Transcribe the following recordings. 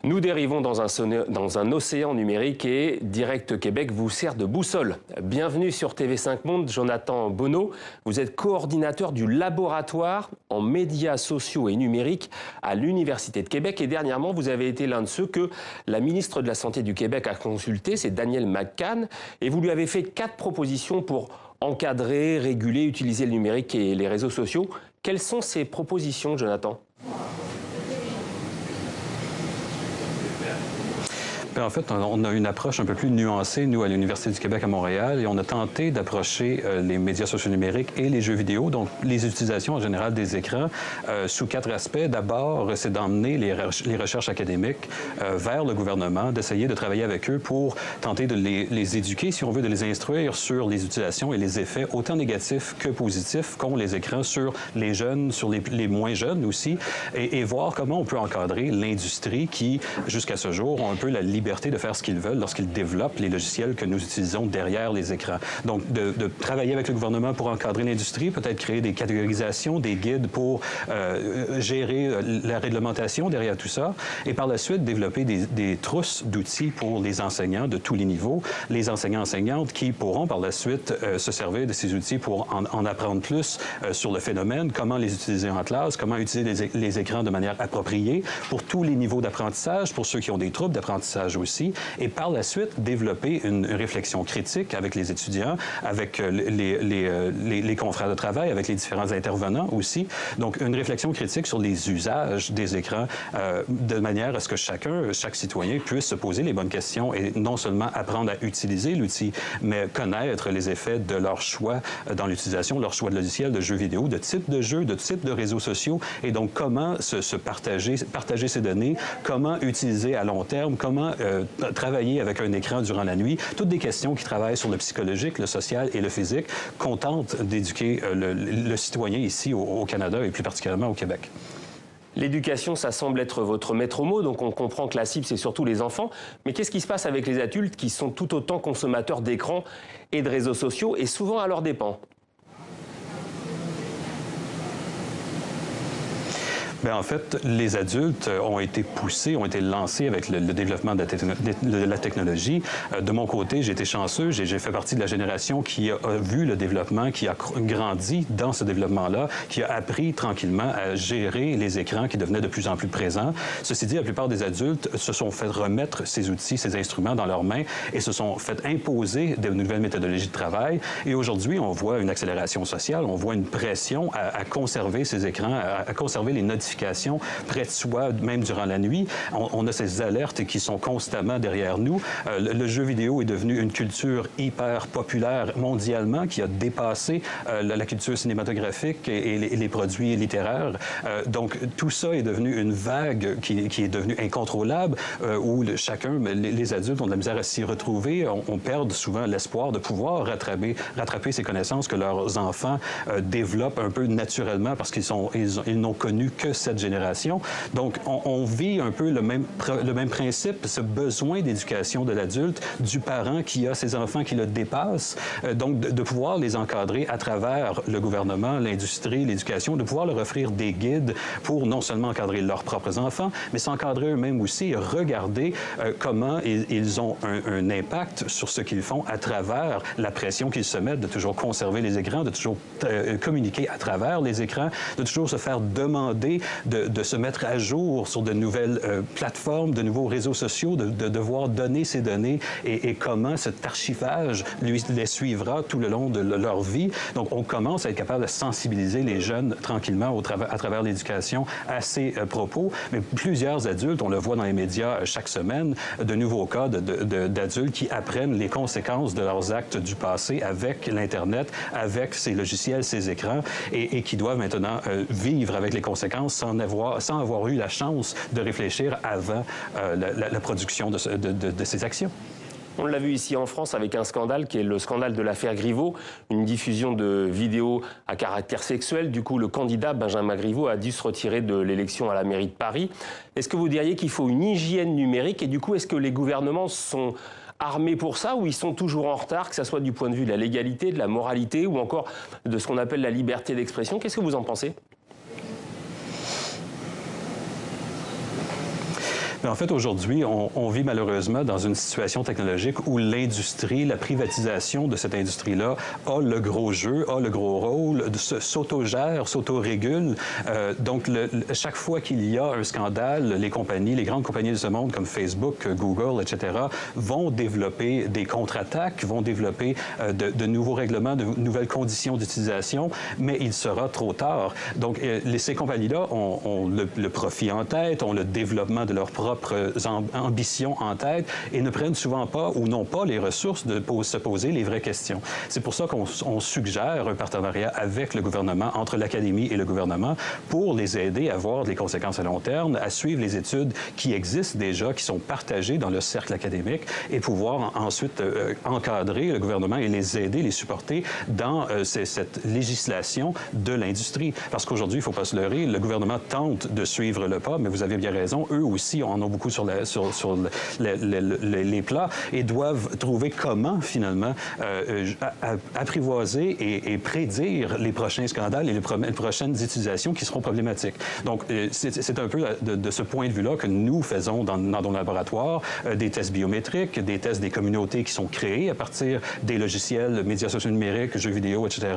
Nous dérivons dans un océan numérique et Direct Québec vous sert de boussole. Bienvenue sur TV5 Monde, Jonathan Bonneau. Vous êtes coordinateur du laboratoire en médias sociaux et numériques à l'Université de Québec. Et dernièrement, vous avez été l'un de ceux que la ministre de la Santé du Québec a consulté, c'est Danielle McCann. Et vous lui avez fait 4 propositions pour encadrer, réguler, utiliser le numérique et les réseaux sociaux. Quelles sont ces propositions, Jonathan ? En fait, on a une approche un peu plus nuancée, nous, à l'Université du Québec à Montréal, et on a tenté d'approcher les médias sociaux numériques et les jeux vidéo, donc les utilisations en général des écrans, sous 4 aspects. D'abord, c'est d'emmener les recherches académiques vers le gouvernement, d'essayer de travailler avec eux pour tenter de les éduquer, si on veut, de les instruire sur les utilisations et les effets, autant négatifs que positifs, qu'ont les écrans sur les jeunes, sur les moins jeunes aussi, et voir comment on peut encadrer l'industrie qui, jusqu'à ce jour, ont un peu la liberté de faire ce qu'ils veulent lorsqu'ils développent les logiciels que nous utilisons derrière les écrans. Donc, de travailler avec le gouvernement pour encadrer l'industrie, peut-être créer des catégorisations, des guides pour gérer la réglementation derrière tout ça, et par la suite, développer des trousses d'outils pour les enseignants de tous les niveaux, les enseignants-enseignantes qui pourront par la suite se servir de ces outils pour en apprendre plus sur le phénomène, comment les utiliser en classe, comment utiliser les écrans de manière appropriée pour tous les niveaux d'apprentissage, pour ceux qui ont des troubles d'apprentissage aussi, et par la suite, développer une réflexion critique avec les étudiants, avec les confrères de travail, avec les différents intervenants aussi. Donc, une réflexion critique sur les usages des écrans de manière à ce que chaque citoyen puisse se poser les bonnes questions et non seulement apprendre à utiliser l'outil, mais connaître les effets de leur choix dans l'utilisation, leur choix de logiciels, de jeux vidéo, de type de jeux, de type de réseaux sociaux, et donc comment se partager ces données, comment utiliser à long terme, comment travailler avec un écran durant la nuit, toutes des questions qui travaillent sur le psychologique, le social et le physique, qu'on tente d'éduquer le citoyen ici au Canada et plus particulièrement au Québec. L'éducation, ça semble être votre maître mot, donc on comprend que la cible, c'est surtout les enfants. Mais qu'est-ce qui se passe avec les adultes qui sont tout autant consommateurs d'écrans et de réseaux sociaux, et souvent à leurs dépens ? Bien, en fait, les adultes ont été poussés, ont été lancés avec le développement de la technologie. De mon côté, j'ai été chanceux. J'ai fait partie de la génération qui a vu le développement, qui a grandi dans ce développement-là, qui a appris tranquillement à gérer les écrans qui devenaient de plus en plus présents. Ceci dit, la plupart des adultes se sont fait remettre ces outils, ces instruments dans leurs mains et se sont fait imposer de nouvelles méthodologies de travail. Et aujourd'hui, on voit une accélération sociale, on voit une pression à conserver ces écrans, à conserver les notifications près de soi, même durant la nuit. On a ces alertes qui sont constamment derrière nous. Le jeu vidéo est devenu une culture hyper populaire mondialement qui a dépassé la culture cinématographique et les produits littéraires. Donc, tout ça est devenu une vague qui est devenue incontrôlable, où les adultes ont de la misère à s'y retrouver. On perd souvent l'espoir de pouvoir rattraper ces connaissances que leurs enfants développent un peu naturellement parce qu'ils n'ont connu que cette génération. Donc, on vit un peu le même principe, ce besoin d'éducation de l'adulte, du parent qui a ses enfants qui le dépassent. Donc, de pouvoir les encadrer à travers le gouvernement, l'industrie, l'éducation, de pouvoir leur offrir des guides pour non seulement encadrer leurs propres enfants, mais s'encadrer eux-mêmes aussi et regarder comment ils ont un impact sur ce qu'ils font à travers la pression qu'ils se mettent de toujours conserver les écrans, de toujours communiquer à travers les écrans, de toujours se faire demander de se mettre à jour sur de nouvelles plateformes, de nouveaux réseaux sociaux, de devoir donner ces données et comment cet archivage les suivra tout le long de leur vie. Donc, on commence à être capable de sensibiliser les jeunes tranquillement à travers l'éducation à ces propos. Mais plusieurs adultes, on le voit dans les médias chaque semaine, de nouveaux cas d'adultes qui apprennent les conséquences de leurs actes du passé avec l'Internet, avec ces logiciels, ces écrans, et qui doivent maintenant vivre avec les conséquences sans avoir eu la chance de réfléchir avant la production de ces actions. On l'a vu ici en France avec un scandale qui est le scandale de l'affaire Griveaux, une diffusion de vidéos à caractère sexuel. Du coup, le candidat Benjamin Griveaux a dû se retirer de l'élection à la mairie de Paris. Est-ce que vous diriez qu'il faut une hygiène numérique et du coup, est-ce que les gouvernements sont armés pour ça ou ils sont toujours en retard, que ce soit du point de vue de la légalité, de la moralité ou encore de ce qu'on appelle la liberté d'expression? Qu'est-ce que vous en pensez? Mais en fait, aujourd'hui, on vit malheureusement dans une situation technologique où l'industrie, la privatisation de cette industrie-là a le gros jeu, a le gros rôle, s'autogère, s'autorégule. Donc, chaque fois qu'il y a un scandale, les compagnies, les grandes compagnies de ce monde comme Facebook, Google, etc., vont développer des contre-attaques, vont développer de nouveaux règlements, de nouvelles conditions d'utilisation, mais il sera trop tard. Donc, ces compagnies-là ont le profit en tête, ont le développement de leurs propres ambitions en tête et ne prennent souvent pas ou n'ont pas les ressources de se poser les vraies questions. C'est pour ça qu'on suggère un partenariat avec le gouvernement, entre l'Académie et le gouvernement, pour les aider à voir les conséquences à long terme, à suivre les études qui existent déjà, qui sont partagées dans le cercle académique et pouvoir ensuite encadrer le gouvernement et les aider, les supporter dans cette législation de l'industrie. Parce qu'aujourd'hui, il ne faut pas se leurrer, le gouvernement tente de suivre le pas, mais vous avez bien raison, eux aussi en ont beaucoup sur les plats et doivent trouver comment, finalement, apprivoiser et prédire les prochains scandales et les prochaines utilisations qui seront problématiques. Donc, c'est un peu de ce point de vue-là que nous faisons dans nos laboratoires des tests biométriques, des tests des communautés qui sont créés à partir des logiciels, médias sociaux numériques, jeux vidéo, etc.,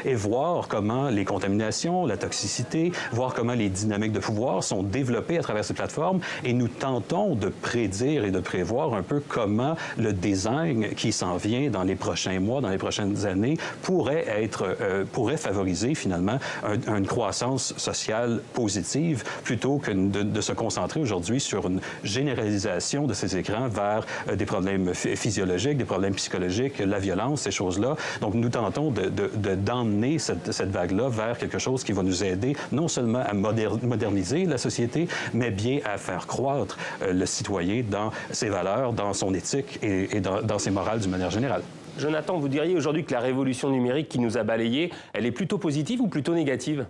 et voir comment les contaminations, la toxicité, voir comment les dynamiques de pouvoir sont développées à travers ces plateformes. Et nous tentons de prédire et de prévoir un peu comment le design qui s'en vient dans les prochains mois, dans les prochaines années, pourrait favoriser finalement une croissance sociale positive plutôt que de se concentrer aujourd'hui sur une généralisation de ces écrans vers des problèmes physiologiques, des problèmes psychologiques, la violence, ces choses-là. Donc, nous tentons d'emmener cette vague-là vers quelque chose qui va nous aider non seulement à moderniser la société, mais bien à faire croître le citoyen dans ses valeurs, dans son éthique et dans ses morales d'une manière générale. Jonathan, vous diriez aujourd'hui que la révolution numérique qui nous a balayés, elle est plutôt positive ou plutôt négative ?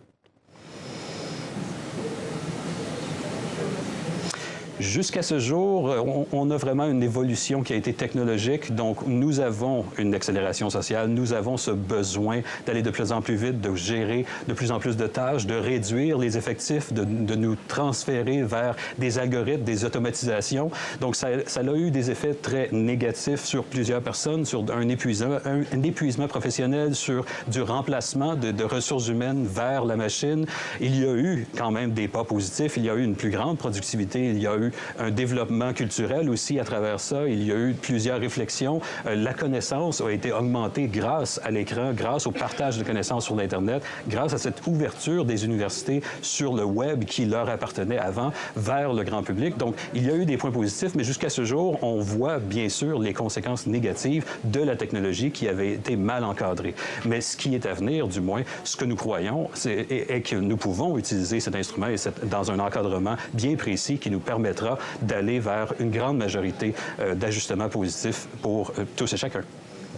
Jusqu'à ce jour, on a vraiment une évolution qui a été technologique. Donc, nous avons une accélération sociale. Nous avons ce besoin d'aller de plus en plus vite, de gérer de plus en plus de tâches, de réduire les effectifs, de nous transférer vers des algorithmes, des automatisations. Donc, ça a eu des effets très négatifs sur plusieurs personnes, sur un épuisement professionnel, sur du remplacement de ressources humaines vers la machine. Il y a eu quand même des pas positifs. Il y a eu une plus grande productivité. Il y a eu un développement culturel aussi à travers ça. Il y a eu plusieurs réflexions. La connaissance a été augmentée grâce à l'écran, grâce au partage de connaissances sur l'Internet, grâce à cette ouverture des universités sur le web qui leur appartenait avant vers le grand public. Donc, il y a eu des points positifs, mais jusqu'à ce jour, on voit bien sûr les conséquences négatives de la technologie qui avait été mal encadrée. Mais ce qui est à venir, du moins, ce que nous croyons, est que nous pouvons utiliser cet instrument dans un encadrement bien précis qui nous permettra d'aller vers une grande majorité d'ajustements positifs pour tous et chacun.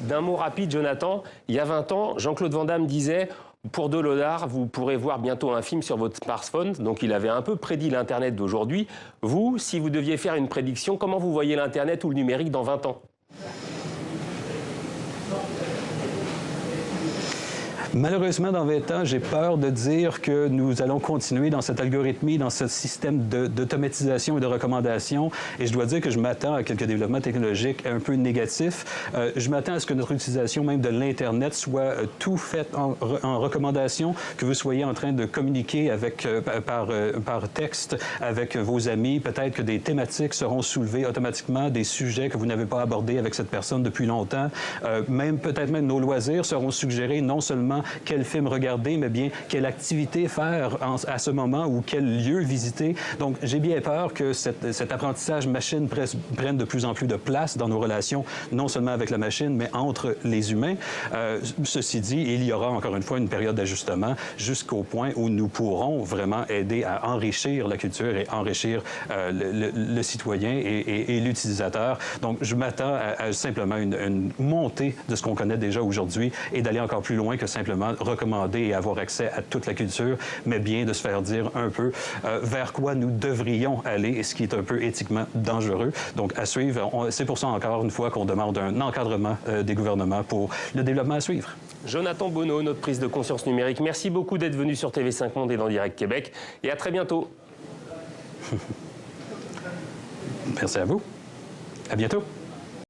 D'un mot rapide, Jonathan, il y a 20 ans, Jean-Claude Van Damme disait « Pour $2, vous pourrez voir bientôt un film sur votre smartphone ». Donc il avait un peu prédit l'Internet d'aujourd'hui. Vous, si vous deviez faire une prédiction, comment vous voyez l'Internet ou le numérique dans 20 ans ? Malheureusement, dans 20 ans, j'ai peur de dire que nous allons continuer dans cette algorithmie, dans ce système d'automatisation et de recommandation. Et je dois dire que je m'attends à quelques développements technologiques un peu négatifs. Je m'attends à ce que notre utilisation même de l'Internet soit tout faite en recommandation, que vous soyez en train de communiquer avec, par texte avec vos amis. Peut-être que des thématiques seront soulevées automatiquement, des sujets que vous n'avez pas abordés avec cette personne depuis longtemps. Peut-être même nos loisirs seront suggérés non seulement quel film regarder, mais bien quelle activité faire à ce moment ou quel lieu visiter. Donc, j'ai bien peur que cet apprentissage machine prenne de plus en plus de place dans nos relations, non seulement avec la machine, mais entre les humains. Ceci dit, il y aura encore une fois une période d'ajustement jusqu'au point où nous pourrons vraiment aider à enrichir la culture et enrichir le citoyen et l'utilisateur. Donc, je m'attends à simplement une montée de ce qu'on connaît déjà aujourd'hui et d'aller encore plus loin que simplement recommander et avoir accès à toute la culture, mais bien de se faire dire un peu vers quoi nous devrions aller et ce qui est un peu éthiquement dangereux. Donc, à suivre, c'est pour ça encore une fois qu'on demande un encadrement des gouvernements pour le développement à suivre. Jonathan Bonneau, notre prise de conscience numérique, merci beaucoup d'être venu sur TV5 Monde et dans Direct Québec et à très bientôt. Merci à vous. À bientôt.